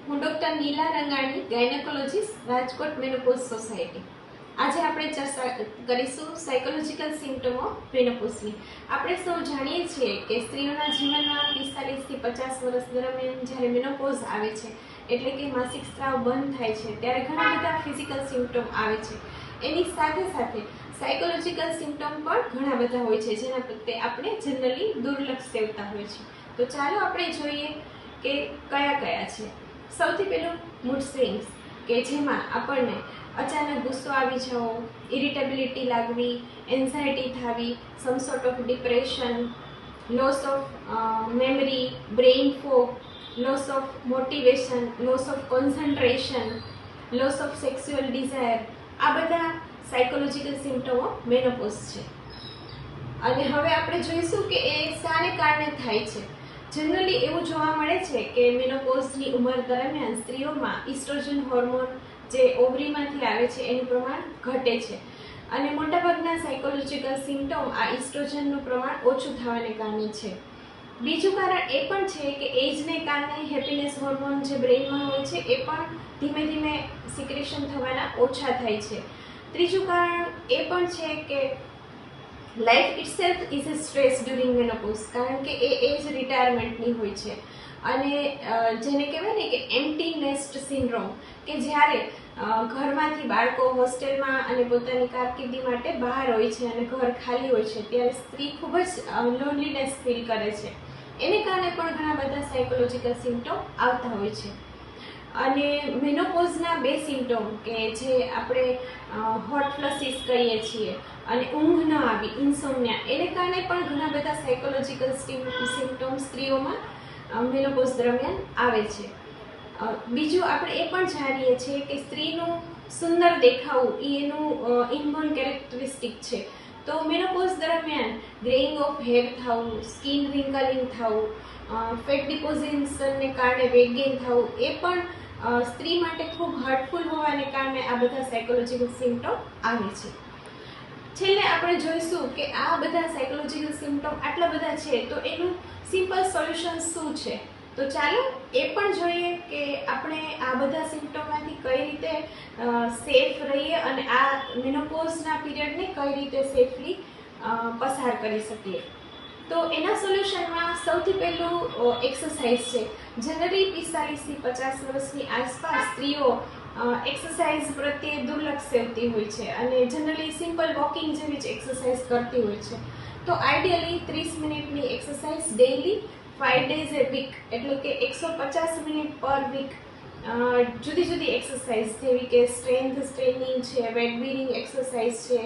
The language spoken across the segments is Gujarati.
હું doctor Neela Rangani, gynaecologist, Rajkot menopause society. આજે આપણે ચર્ચા કરીશું સાયકોલોજીકલ સિમ્પટમ ઓફ મેનોપોઝની। આપણે સૌ જાણીએ છીએ કે સ્ત્રીઓના જીવનમાં 45 થી 50 વર્ષ દરમિયાન જ્યારે મેનોપોઝ આવે છે, એટલે કે માસિક સ્ત્રાવ બંધ થાય છે, ત્યારે ઘણા બધા ફિઝિકલ સિમ્પટમ આવે છે। એની સાથે સાથે સાયકોલોજીકલ સિમ્પટમ પણ ઘણા બધા હોય છે, જેના પ્રત્યે આપણે જનરલી દુર્લક્ષ સેવતા હોય છે। તો ચાલો આપણે જોઈએ કે કયા કયા છે। સૌથી પહેલું મૂડ સ્વિંગ્સ, કે જેમાં આપણને અચાનક ગુસ્સો આવી જવો, ઇરિટેબિલિટી લાગવી, એન્ઝાયટી થવી, some sort of depression, loss of memory, brain fog, loss of motivation, loss of concentration, loss of sexual desire, આ બધા સાયકોલોજીકલ સિમ્પટમો મેનોપોઝ છે। અને હવે આપણે જોઈશું કે એ શાને કારણે થાય છે। જનરલી એવું જોવા મળે છે કે મેનોપોઝની ઉંમર દરમિયાન સ્ત્રીઓમાં ઇસ્ટ્રોજન હોર્મોન જે ઓવરીમાંથી આવે છે એનું પ્રમાણ ઘટે છે, અને મોટાભાગના સાયકોલોજીકલ સિમ્પટમ આ ઇસ્ટ્રોજનનું પ્રમાણ ઓછું થવાને કારણે છે। બીજું કારણ એ પણ છે કે એજને કારણે હેપીનેસ હોર્મોન જે બ્રેઇનમાં હોય છે એ પણ ધીમે ધીમે સિક્રેશન થવાના ઓછા થાય છે। ત્રીજું કારણ એ પણ છે કે life itself is a stress during menopause, કારણ કે એ એજ રિટાયરમેન્ટની હોય છે, અને જેને કહેવાય ને કે એમ્પ્ટી નેસ્ટ સિન્ડ્રોમ, કે જ્યારે ઘરમાંથી બાળકો હોસ્ટેલમાં અને પોતાની કારકિર્દી માટે બહાર હોય છે અને ઘર ખાલી હોય છે, ત્યારે સ્ત્રી ખૂબ જ લોનલીનેસ ફીલ કરે છે। એને કારણે પણ ઘણા બધા સાયકોલોજીકલ સિમ્પટમ આવતા હોય છે। અને મેનોપોઝના બે સિમ્પટમ કે જે આપણે હોટ ફ્લસીસ કહીએ છીએ અને ઊંઘ ન આવી, ઇન્સોમ્નિયા, એને કારણે પણ ઘણા બધા સાયકોલોજીકલ સિમ્પટમ સ્ત્રીઓમાં મેનોપોઝ દરમિયાન આવે છે। બીજું આપણે એ પણ જાણીએ છીએ કે સ્ત્રીનું સુંદર દેખાવું એ એનું ઇનબોર્ન કેરેક્ટરિસ્ટિક છે। તો મેનોપોઝ દરમિયાન ગ્રેઇંગ ઓફ હેર થવું, સ્કિન રિંકલિંગ થવું, ફેટ ડિપોઝિશનને કારણે વેટ ગેઇન થવું, એ પણ સ્ત્રી માટે ખૂબ હર્ટફુલ હોવાને કારણે આ બધા સાયકોલોજીકલ સિમ્પટમ આવે છે। છેલ્લે આપણે જોઈશું કે આ બધા સાયકોલોજીકલ સિમ્પટમ આટલા બધા છે, તો એનું સિમ્પલ સોલ્યુશન શું છે। તો ચાલો એ પણ જોઈએ કે આપણે આ બધા સિમ્પટમમાંથી કઈ રીતે સેફ રહીએ અને આ મેનોપોઝના પીરિયડને કઈ રીતે સેફલી પસાર કરી શકીએ। તો એના સોલ્યુશનમાં સૌથી પહેલું એક્સરસાઇઝ છે। જનરલી 45 થી 50 વર્ષની આસપાસ સ્ત્રીઓ એક્સરસાઇઝ પ્રત્યે દુર્લક્ષ સેવતી હોય છે અને જનરલી સિમ્પલ વોકિંગ જેવી જ એક્સરસાઇઝ કરતી હોય છે। તો આઈડિયલી 30 મિનિટની exercise daily 5 days a week, એટલે કે 150 મિનિટ પર વીક જુદી જુદી એક્સરસાઇઝ જેવી કે સ્ટ્રેન્થ ટ્રેનિંગ છે, વેટ બિરિંગ એક્સરસાઇઝ છે,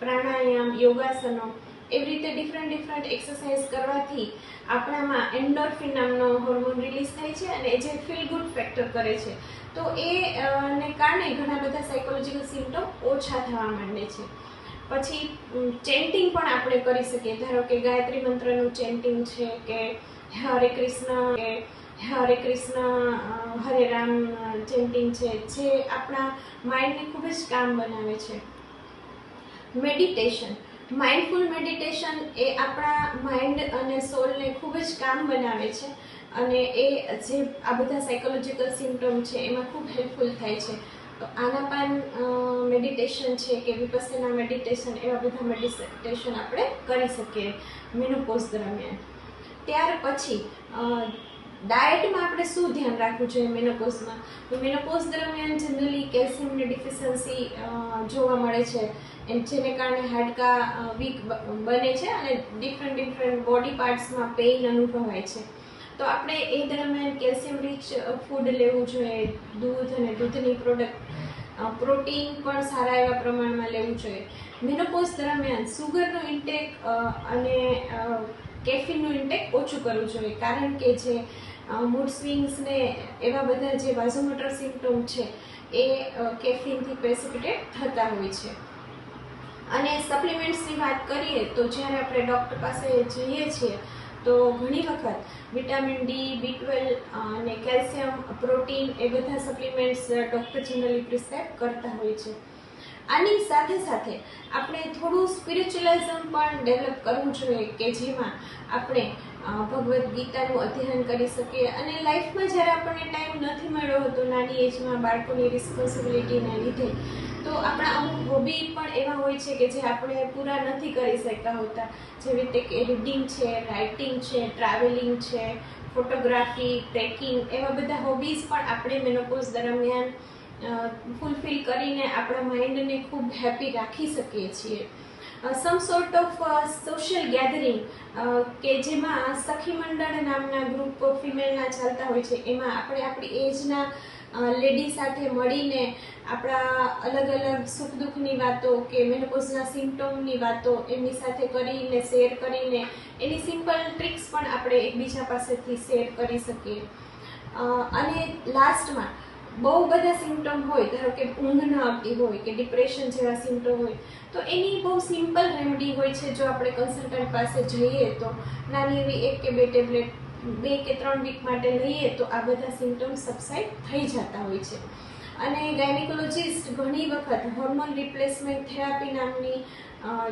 પ્રાણાયામ, યોગાસનો, એવી રીતે ડિફરન્ટ એક્સરસાઇઝ કરવાથી આપણામાં એન્ડોર્ફિન નામનો હોર્મોન રિલીઝ થાય છે અને જે ફીલ ગુડ ફેક્ટર કરે છે। તો ને કારણે ઘણા બધા સાયકોલોજીકલ સિમ્પટમ ઓછા થવા માંડે છે। પછી ચેન્ટિંગ પણ આપણે કરી શકીએ, ધારો કે ગાયત્રી મંત્રનું ચેન્ટિંગ છે, કે હરે કૃષ્ણ, કે હરે કૃષ્ણ હરે રામ ચેન્ટિંગ છે, જે આપણા માઇન્ડને ખૂબ જ કામ બનાવે છે। મેડિટેશન, માઇન્ડફુલ મેડિટેશન એ આપણા માઇન્ડ અને સોલને ખૂબ જ કામ બનાવે છે, અને એ જે આ બધા સાયકોલોજીકલ સિમ્પટમ છે એમાં ખૂબ હેલ્પફુલ થાય છે। તો આનાપાન મેડિટેશન છે કે વિપસ્સના મેડિટેશન, એવા બધા મેડિટેશન આપણે કરી શકીએ મેનોપોઝ દરમિયાન। ત્યાર પછી ડાયટમાં આપણે શું ધ્યાન રાખવું જોઈએ મેનોપોઝમાં? તો મેનોપોઝ દરમિયાન જનરલી કેલ્શિયમની ડિફિશિયન્સી જોવા મળે છે, જેને કારણે હાડકાં વીક બને છે અને ડિફરન્ટ બોડી પાર્ટ્સમાં પેઇન અનુભવાય છે। તો આપણે એ દરમિયાન કેલ્શિયમ રીચ ફૂડ લેવું જોઈએ, દૂધ અને દૂધની પ્રોડક્ટ, પ્રોટીન પણ સારા એવા પ્રમાણમાં લેવું જોઈએ। મેનોપોઝ દરમિયાન સુગરનું ઇન્ટેક અને કેફીનનું ઇન્ટેક ઓછું કરવું જોઈએ, કારણ કે જે મૂડ સ્વિંગ્સને એવા બધા જે વાઝોમોટર સિમ્પટમ છે એ કેફીનથી પ્રેસિપિટેટ થતા હોય છે। અને સપ્લિમેન્ટ્સની વાત કરીએ તો જ્યારે આપણે ડૉક્ટર પાસે જઈએ છીએ તો ઘણી વખત વિટામિન ડી, B12 અને કેલ્શિયમ, પ્રોટીન, એ બધા સપ્લિમેન્ટ્સ ડૉક્ટર જનરલી પ્રિસ્ક્રાઇબ કરતા હોય છે। આની સાથે સાથે આપણે થોડું સ્પિરિચ્યુઅલિઝમ પણ ડેવલપ કરવું જોઈએ, કે જેમાં આપણે ભગવદ્ ગીતાનું અધ્યયન કરી શકીએ અને લાઈફમાં જ્યારે આપણને ટાઈમ નથી મળ્યો હતો નાની એજમાં બાળકોની રિસ્પોન્સિબિલિટીને લીધે, તો આપણા અમુક હોબી પણ એવા હોય છે કે જે આપણે પૂરા નથી કરી શકતા હોતા, જેવી રીતે કે રીડિંગ છે, રાઇટિંગ છે, ટ્રાવેલિંગ છે, ફોટોગ્રાફી, ટ્રેકિંગ, એવા બધા હોબીઝ પણ આપણે મેનોપોઝ દરમિયાન ફૂલફિલ કરીને આપણા માઇન્ડને ખૂબ હેપી રાખી શકીએ છીએ. સમ સોર્ટ ઓફ સોશિયલ ગેધરિંગ કે જેમાં સખી મંડળ નામના ગ્રુપ ફિમેલના ચાલતા હોય છે, એમાં આપણે આપણી એજના લેડી સાથે મળીને આપણા અલગ અલગ સુખ દુઃખની વાતો કે મેનોપોઝના સિમ્પટોમની વાતો એમની સાથે કરીને શેર કરીને એની સિમ્પલ ટ્રિક્સ પણ આપણે એકબીજા પાસેથી શેર કરી શકીએ. અને લાસ્ટમાં બહુ બધા સિમ્પટોમ હોય, ધારો કે ઊંઘ ન આવતી હોય કે ડિપ્રેશન જેવા સિમ્પટોમ હોય, તો એની બહુ સિમ્પલ રેમેડી હોય છે. જો આપણે કન્સલ્ટન્ટ પાસે જઈએ તો નાની એવી 1 કે 2 ટેબ્લેટ 2 કે 3 વીક માટે લઈએ તો આ બધા સિમ્પટોમ સબસાઇડ થઈ જતા હોય છે. અને ગાયનેકોલોજીસ્ટ ઘણી વખત હોર્મોન રિપ્લેસમેન્ટ થેરાપી નામની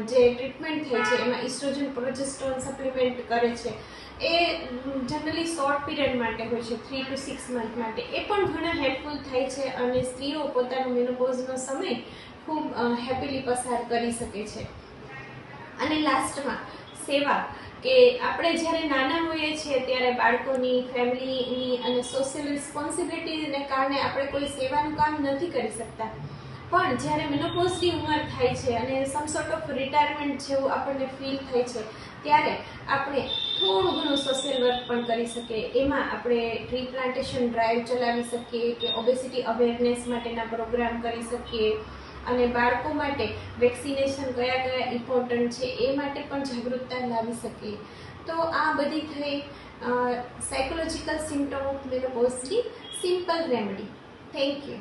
જે ટ્રીટમેન્ટ થાય છે, એમાં ઇસ્ટ્રોજન પ્રોજેસ્ટેરોન સપ્લિમેન્ટ કરે છે. એ જનરલી શોર્ટ પીરિયડ માટે હોય છે, 3 to 6 મંથ માટે. એ પણ ઘણા હેલ્પફુલ થાય છે અને સ્ત્રીઓ પોતાનો મેનોપોઝનો સમય ખૂબ હેપીલી પસાર કરી શકે છે. અને લાસ્ટમાં સેવા, કે આપણે જ્યારે નાના હોઈએ છીએ ત્યારે બાળકોની, ફેમિલીની અને સોશિયલ રિસ્પોન્સિબિલિટીને કારણે આપણે કોઈ સેવાનું કામ નથી કરી શકતા, પણ જ્યારે મેનોપોઝની ઉંમર થાય છે અને સમ સોર્ટ ઓફ રિટાયરમેન્ટ જેવું આપણને ફીલ થાય છે, ત્યારે આપણે થોડું ઘણું સોશિયલ વર્ક પણ કરી શકીએ. એમાં આપણે ટ્રી પ્લાન્ટેશન ડ્રાઈવ ચલાવી શકીએ કે ઓબેસિટી અવેરનેસ માટેના પ્રોગ્રામ કરી શકીએ, અને બાળકો માટે વેક્સિનેશન કયા ઇમ્પોર્ટન્ટ છે એ માટે પણ જાગૃતતા લાવી શકીએ. તો આ બધી થઈ સાયકોલોજીકલ સિમ્પટોમ ઓફ મેનોપોઝની સિમ્પલ રેમેડી. Thank you.